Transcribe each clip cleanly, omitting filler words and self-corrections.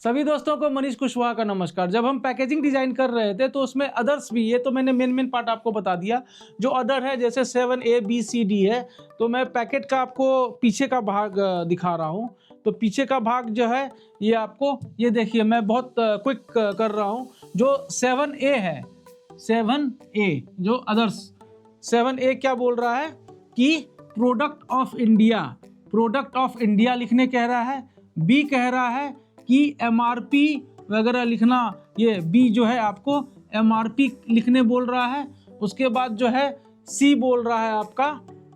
सभी दोस्तों को मनीष कुशवाहा का नमस्कार। जब हम पैकेजिंग डिजाइन कर रहे थे तो उसमें अदर्स भी, ये तो मैंने मेन पार्ट आपको बता दिया। जो अदर है जैसे 7A B C D है, तो मैं पैकेट का आपको पीछे का भाग दिखा रहा हूँ। तो पीछे का भाग जो है ये आपको, ये देखिए मैं बहुत क्विक कर रहा हूँ। जो 7A है, 7A जो अदर्स, 7A क्या बोल रहा है कि product of India, product of India लिखने कह रहा है। बी कह रहा है कि MRP वगैरह लिखना, ये बी जो है आपको MRP लिखने बोल रहा है। उसके बाद जो है सी बोल रहा है आपका,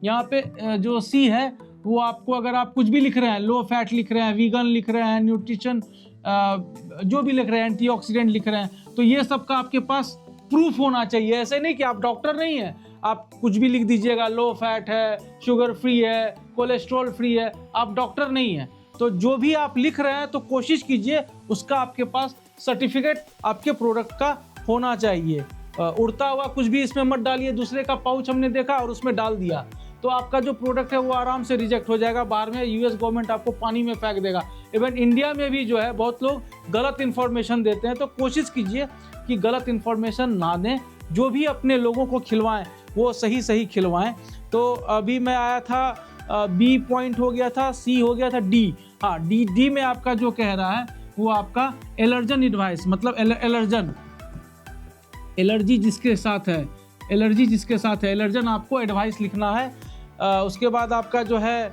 यहाँ पे जो सी है वो आपको, अगर आप कुछ भी लिख रहे हैं, लो फैट लिख रहे हैं, वीगन लिख रहे हैं, न्यूट्रिशन जो भी लिख रहे हैं, एंटीऑक्सीडेंट लिख रहे हैं, तो ये सब का आपके पास प्रूफ होना चाहिए। ऐसे नहीं कि आप डॉक्टर नहीं है, आप कुछ भी लिख दीजिएगा, लो फैट है, शुगर फ्री है, कोलेस्ट्रॉल फ्री है, आप डॉक्टर नहीं है। तो जो भी आप लिख रहे हैं तो कोशिश कीजिए उसका आपके पास सर्टिफिकेट आपके प्रोडक्ट का होना चाहिए। उड़ता हुआ कुछ भी इसमें मत डालिए। दूसरे का पाउच हमने देखा और उसमें डाल दिया तो आपका जो प्रोडक्ट है वो आराम से रिजेक्ट हो जाएगा। बाहर में यूएस गवर्नमेंट आपको पानी में फेंक देगा। इवन इंडिया में भी जो है बहुत लोग गलत इन्फॉर्मेशन देते हैं, तो कोशिश कीजिए कि गलत इन्फॉर्मेशन ना दें। जो भी अपने लोगों को खिलवाएं वो सही खिलवाएं। तो अभी मैं आया था, बी पॉइंट हो गया था, सी हो गया था, डी। हाँ, डी में आपका जो कह रहा है वो आपका एलर्जन एडवाइस, मतलब एलर्जन, एलर्जी जिसके साथ है, एलर्जी जिसके साथ है, एलर्जन आपको एडवाइस लिखना है। उसके बाद आपका जो है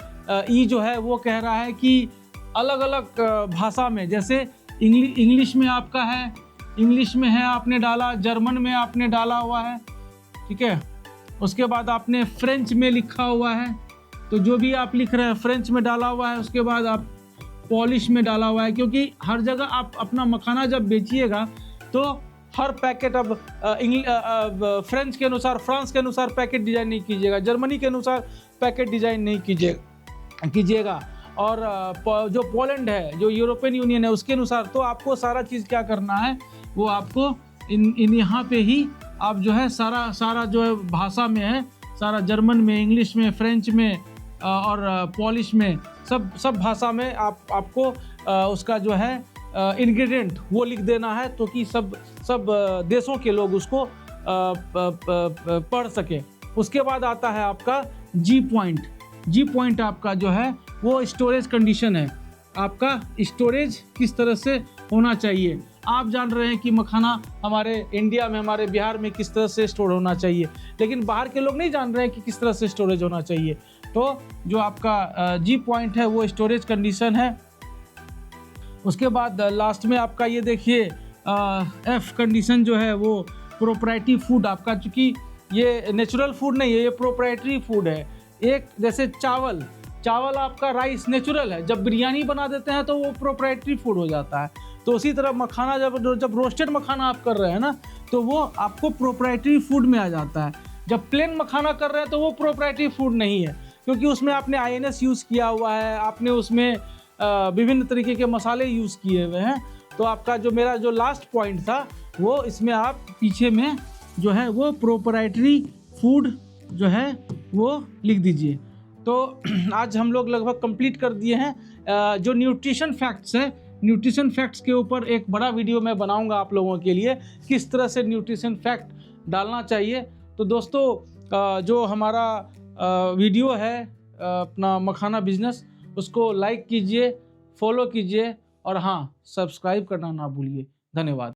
ई जो है वो कह रहा है कि अलग अलग भाषा में, जैसे इंग्लिश में आपका है, इंग्लिश में है आपने डाला, जर्मन में आपने डाला हुआ है, ठीक है। उसके बाद आपने फ्रेंच में लिखा हुआ है, तो जो भी आप लिख रहे हैं फ्रेंच में डाला हुआ है। उसके बाद आप पॉलिश में डाला हुआ है, क्योंकि हर जगह आप अपना मखाना जब बेचिएगा तो हर पैकेट, अब फ्रेंच के अनुसार, फ्रांस के अनुसार पैकेट डिजाइन नहीं कीजिएगा, जर्मनी के अनुसार पैकेट डिजाइन नहीं कीजिएगा, और जो पोलैंड है, जो यूरोपियन यूनियन है, उसके अनुसार। तो आपको सारा चीज़ क्या करना है, वो आपको इन यहाँ पे ही आप जो है सारा जो है भाषा में है, सारा जर्मन में, इंग्लिश में, फ्रेंच में और पॉलिश में, सब भाषा में आपको उसका जो है इंग्रेडिएंट वो लिख देना है, तो कि सब देशों के लोग उसको पढ़ सके। उसके बाद आता है आपका जी पॉइंट। जी पॉइंट आपका जो है वो स्टोरेज कंडीशन है, आपका स्टोरेज किस तरह से होना चाहिए। आप जान रहे हैं कि मखाना हमारे इंडिया में, हमारे बिहार में किस तरह से स्टोर होना चाहिए, लेकिन बाहर के लोग नहीं जान रहे हैं कि किस तरह से स्टोरेज होना चाहिए। तो जो आपका जी पॉइंट है वो स्टोरेज कंडीशन है। उसके बाद लास्ट में आपका ये देखिए एफ कंडीशन जो है वो प्रोप्राइटरी फूड आपका, चूँकि ये नेचुरल फूड नहीं है, ये प्रोप्राइटरी फूड है। एक जैसे चावल आपका राइस नेचुरल है, जब बिरयानी बना देते हैं तो वो प्रोप्राइटरी फूड हो जाता है। तो उसी तरह मखाना जब रोस्टेड मखाना आप कर रहे हैं ना, तो वो आपको प्रोप्राइटरी फूड में आ जाता है। जब प्लेन मखाना कर रहे हैं तो वो प्रोप्राइटरी फूड नहीं है, क्योंकि उसमें आपने INS यूज़ किया हुआ है, आपने उसमें विभिन्न तरीके के मसाले यूज़ किए हुए हैं। तो आपका जो मेरा जो लास्ट पॉइंट था वो इसमें आप पीछे में जो है वो प्रोप्राइटरी फूड जो है वो लिख दीजिए। तो आज हम लोग लगभग कंप्लीट कर दिए हैं। जो न्यूट्रिशन फैक्ट्स है, न्यूट्रिशन फैक्ट्स के ऊपर एक बड़ा वीडियो मैं बनाऊंगा आप लोगों के लिए, किस तरह से न्यूट्रिशन फैक्ट डालना चाहिए। तो दोस्तों जो हमारा वीडियो है अपना मखाना बिजनेस, उसको लाइक कीजिए, फॉलो कीजिए और हाँ, सब्सक्राइब करना ना भूलिए। धन्यवाद।